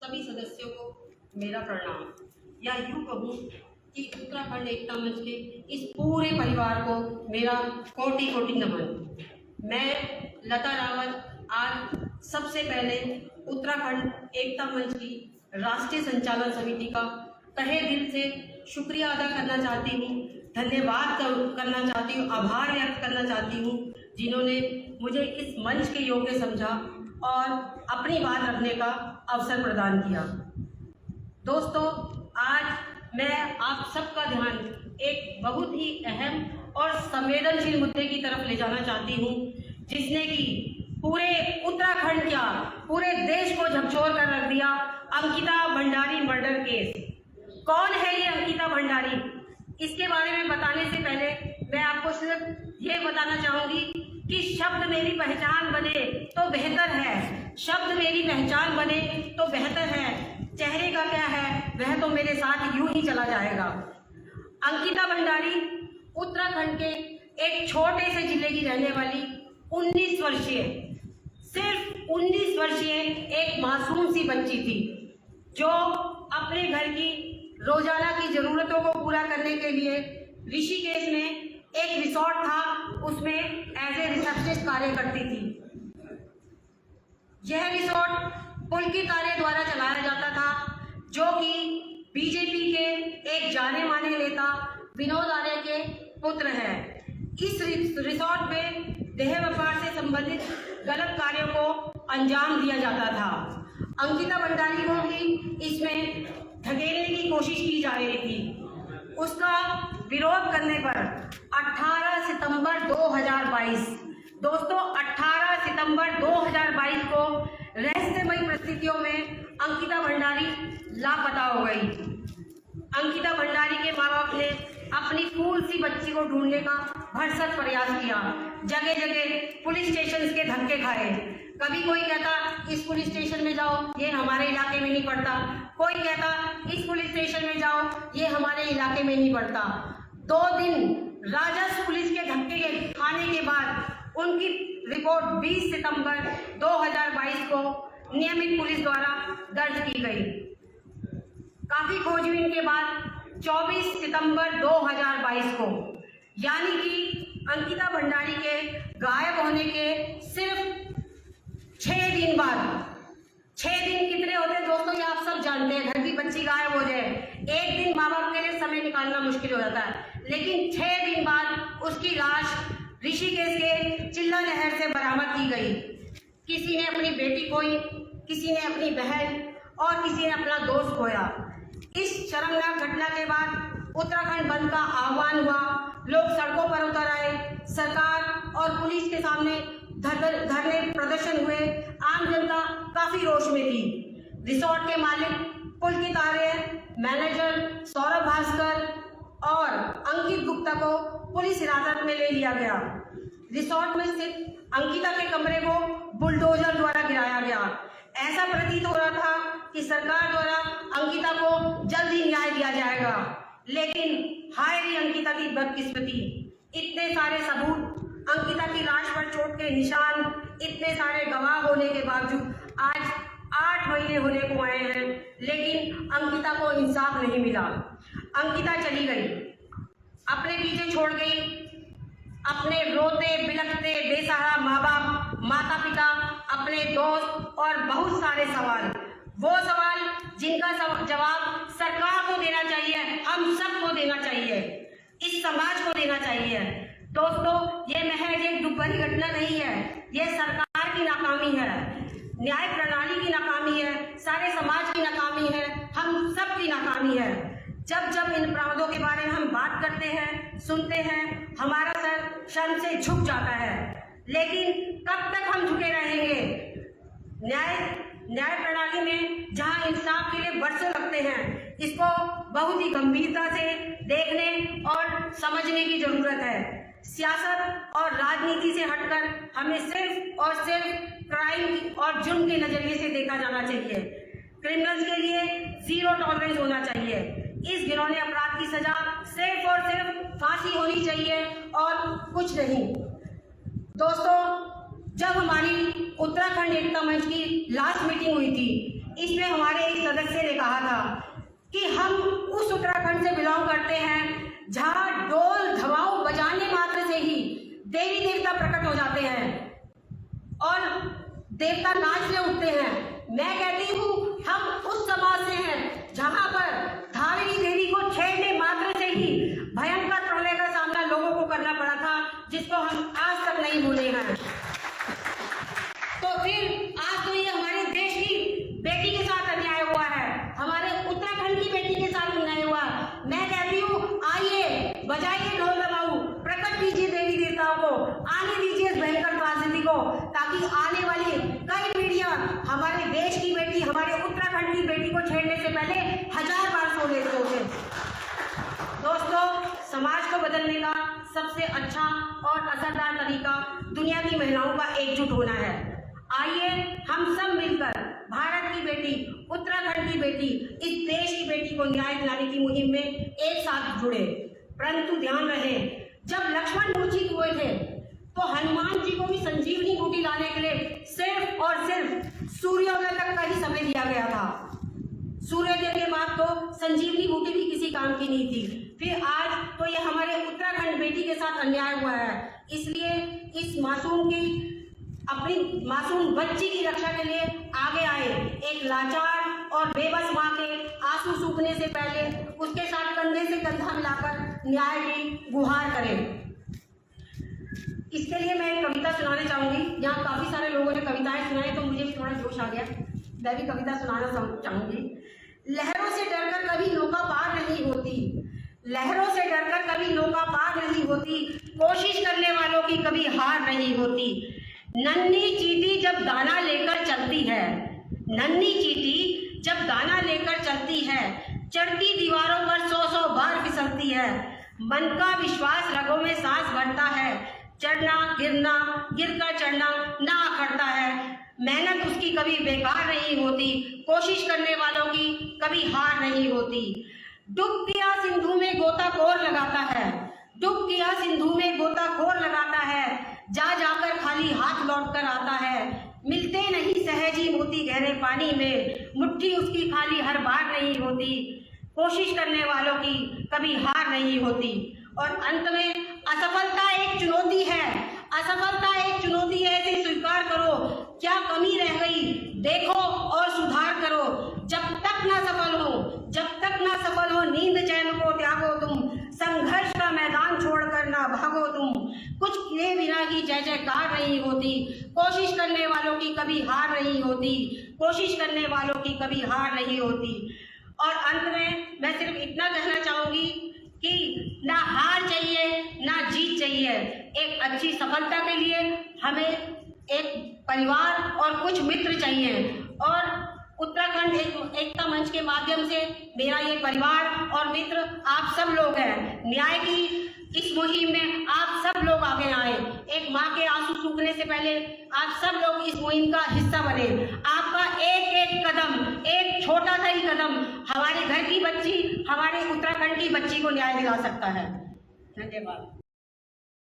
सभी सदस्यों को मेरा प्रणाम। या यूँ कहूँ कि उत्तराखंड एकता मंच के इस पूरे परिवार को मेरा कोटि कोटि नमन। मैं लता रावत आज सबसे पहले उत्तराखंड एकता मंच की राष्ट्रीय संचालन समिति का तहे दिल से शुक्रिया अदा करना चाहती हूँ, धन्यवाद करना चाहती हूँ, आभार व्यक्त करना चाहती हूँ जिन्होंने मुझे इस मंच के योग्य समझा और अपनी बात रखने का अवसर प्रदान किया। दोस्तों, आज मैं आप सबका ध्यान एक बहुत ही अहम और संवेदनशील मुद्दे की तरफ ले जाना चाहती हूँ, जिसने कि पूरे उत्तराखंड क्या पूरे देश को झकझोर कर रख दिया। Ankita Bhandari murder case. कौन है ये अंकिता भंडारी? इसके बारे में बताने से पहले मैं आपको सिर्फ ये बताना चाहूँगी कि शब्द मेरी पहचान बने तो बेहतर है, शब्द मेरी पहचान बने तो बेहतर है, चेहरे का क्या है वह तो मेरे साथ यूं ही चला जाएगा। अंकिता भंडारी उत्तराखंड के एक छोटे से जिले की रहने वाली 19 वर्षीय, सिर्फ 19 वर्षीय एक मासूम सी बच्ची थी, जो अपने घर की रोजाना की जरूरतों को पूरा करने के लिए ऋषिकेश में एक रिसोर्ट था, उसमें एज ए रिसेप्शनिस्ट कार्य करती थी। यह रिसोर्ट पुलकित आर्य द्वारा चलाया जाता था, जो कि बीजेपी के एक जाने माने नेता विनोद आर्य के पुत्र हैं। इस रिसोर्ट में देह व्यापार से संबंधित गलत कार्यों को अंजाम दिया जाता था। अंकिता भंडारी को भी इसमें धकेलने की कोशिश की जा रही थी। उसका विरोध करने पर 18 सितंबर 2022, दोस्तों 18 सितंबर 2022 को रहस्यमयी परिस्थितियों में अंकिता भंडारी लापता हो गई। अंकिता भंडारी के माँ बाप ने अपनी फूल सी बच्ची को ढूंढने का भरसक प्रयास किया, जगह जगह पुलिस स्टेशन के धक्के खाए। कभी कोई कहता इस पुलिस स्टेशन में जाओ, ये हमारे इलाके में नहीं पड़ता, कोई कहता इस पुलिस स्टेशन में जाओ, ये हमारे इलाके में नहीं पड़ता। 2 दिन राजस्व पुलिस के धक्के खाने के बाद उनकी रिपोर्ट 20 सितंबर 2022 को नियमित पुलिस द्वारा दर्ज की गई। काफी खोजबीन के बाद 24 सितंबर 2022 को, यानी कि अंकिता भंडारी के गायब होने के सिर्फ 6 दिन बाद, 6 दिन कितने होते हैं दोस्तों, ये आप सब जानते हैं। घर की बच्ची गायब हो जाए, एक दिन माँ बाप के लिए समय निकालना मुश्किल हो जाता है, लेकिन 6 दिन बाद उसकी लाश ऋषिकेश के चिल्ला नहर से बरामद की गई। किसी ने अपनी बेटी खोई, किसी ने अपनी बहन और किसी ने अपना दोस्त खोया। इस शर्मनाक घटना के बाद उत्तराखंड बंद का आह्वान हुआ, लोग सड़कों पर उतर आए, सरकार और पुलिस के सामने धरने प्रदर्शन हुए। आम जनता काफी रोष में थी। रिसोर्ट के मालिक पुलकित आर्य, मैनेजर सौरभ भास्कर और अंकित गुप्ता को पुलिस हिरासत में ले लिया गया। रिसोर्ट में स्थित अंकिता के कमरे को बुलडोजर द्वारा गिराया गया। ऐसा प्रतीत हो रहा था कि सरकार द्वारा अंकिता को जल्द ही न्याय दिया जाएगा, लेकिन हाय रे अंकिता की बदकिस्मती, इतने सारे सबूत, अंकिता की लाश पर चोट के निशान, इतने सारे गवाह होने के बावजूद आज 8 महीने होने को आए हैं, लेकिन अंकिता को इंसाफ नहीं मिला। अंकिता चली गई, अपने पीछे छोड़ गई अपने रोते बिलखते बेसहारा माँ बाप, माता पिता, अपने दोस्त और बहुत सारे सवाल। वो सवाल जिनका जवाब सरकार को देना चाहिए, हम सबको देना चाहिए, इस समाज को देना चाहिए। दोस्तों, ये महज एक दुख भरी घटना नहीं है, ये सरकार की नाकामी है, न्याय प्रणाली की नाकामी है, सारे समाज की नाकामी है, हम सब की नाकामी है। जब जब इन अपराधों के बारे में हम बात करते हैं, सुनते हैं, हमारा सर शर्म से झुक जाता है। लेकिन कब तक हम झुके रहेंगे? न्याय प्रणाली में जहां इंसाफ के लिए वर्षों लगते हैं, इसको बहुत ही गंभीरता से देखने और समझने की जरूरत है। सियासत और राजनीति से हटकर हमें सिर्फ और सिर्फ क्राइम और जुर्म के नजरिए से देखा जाना चाहिए। क्रिमिनल्स के लिए 0 टॉलरेंस होना चाहिए। इस घिनौने अपराध की सजा सिर्फ और सिर्फ फांसी होनी चाहिए और कुछ नहीं। दोस्तों, जब हमारी उत्तराखंड एकता मंच की लास्ट मीटिंग हुई थी, इसमें हमारे एक सदस्य ने कहा था कि हम उस उत्तराखंड से बिलोंग करते हैं जहां ढोल धमाऊ बजाने मात्र से ही देवी देवता प्रकट हो जाते हैं और देवता नाचने उठते हैं। मैं कहती हूँ हम उस समाज से हैं जहां पर धारिणी देवी को छेड़ने मात्र से ही भयंकर प्रलय का सामना लोगों को करना पड़ा था, जिसको हम आज तक नहीं भूले हैं। तो फिर आज तो ये हमारे देश की बेटी के साथ अन्याय हुआ है, हमारे उत्तराखंड की बेटी के साथ अन्याय हुआ। मैं कहती हूँ आइए बजाइए ढोल दबाऊ, प्रकट कीजिए देवी देवताओं को, आने दीजिए इस भयंकर त्रासदी को, ताकि आने वाली कई पीढ़ियां हमारे देश की बेटी, हमारे उत्तराखंड की बेटी को छेड़ने से पहले 1000 बार सोचे। दोस्तों, समाज को बदलने का सबसे अच्छा और असरदार तरीका दुनिया की महिलाओं का एकजुट होना है। आइए हम सब मिलकर भारत की बेटी, उत्तराखंड की बेटी, इस देश की बेटी को न्याय दिलाने की मुहिम में एक साथ जुड़े। परंतु ध्यान रहे, जब लक्ष्मण मूर्छित हुए थे तो हनुमान जी को भी संजीवनी बूटी लाने के लिए सिर्फ और सिर्फ सूर्योदय तक का ही समय दिया गया था। सूर्योदय के बाद तो संजीवनी बूटी भी किसी काम की नहीं थी। फिर आज तो ये हमारे उत्तराखंड बेटी के साथ अन्याय हुआ है। इसलिए इस मासूम की, अपनी मासूम बच्ची की रक्षा के लिए आगे आए। एक लाचार और बेबस माँ के आंसू सूखने से पहले उसके साथ कंधे से कंधा मिलाकर न्याय की गुहार करें। इसके लिए मैं एक कविता सुनाना चाहूंगी। यहाँ काफी सारे लोगों ने कविताएं सुनाई तो मुझे भी थोड़ा जोश आ गया, मैं भी कविता सुनाना चाहूंगी। लहरों से डरकर कभी नौका पार नहीं होती, लहरों से डरकर कभी नौका पार नहीं होती, कोशिश करने वालों की कभी हार नहीं होती। नन्ही चींटी जब दाना लेकर चलती है, नन्ही चींटी जब दाना लेकर चलती है, चढ़ती दीवारों पर 100 बार फिसलती है। मन का विश्वास रगों में सांस भरता है, चढ़ना गिरना, गिरकर चढ़ना ना अखड़ता है। मेहनत उसकी कभी बेकार नहीं होती, कोशिश करने वालों की कभी हार नहीं होती। डूब गया सिंधु में गोताखोर लगाता है, डूब गया सिंधु में गोताखोर लगाता है, जा जाकर खाली हाथ लौट कर आता है। मिलते नहीं सहजी मोती गहरे पानी में, मुट्ठी उसकी खाली हर बार नहीं होती, कोशिश करने वालों की कभी हार नहीं होती। और अंत में असफलता एक चुनौती है, असफलता एक चुनौती है, इसे स्वीकार करो। क्या कमी रह गई देखो और सुधार करो। जब तक ना सफल हो, जब तक ना सफल हो, नींद चैन को त्यागो तुम, संघर्ष का मैदान छोड़कर ना भागो तुम। कुछ किए बिना की जय जयकार नहीं होती, कोशिश करने वालों की कभी हार नहीं होती, कोशिश करने वालों की कभी हार नहीं होती। और अंत में मैं सिर्फ इतना कहना चाहूंगी कि ना हार चाहिए ना जीत चाहिए। एक अच्छी सफलता के लिए हमें एक परिवार और कुछ मित्र चाहिए, और उत्तराखंड एकता मंच के माध्यम से मेरा ये परिवार और मित्र आप सब लोग हैं। न्याय की इस मुहिम में आप सब लोग आगे आए। एक माँ के आंसू सूखने से पहले आप सब लोग इस मुहिम का हिस्सा बने। आपका एक एक कदम, एक छोटा सा ही कदम हमारे घर की बच्ची, हमारे उत्तराखंड की बच्ची को न्याय दिला सकता है। धन्यवाद।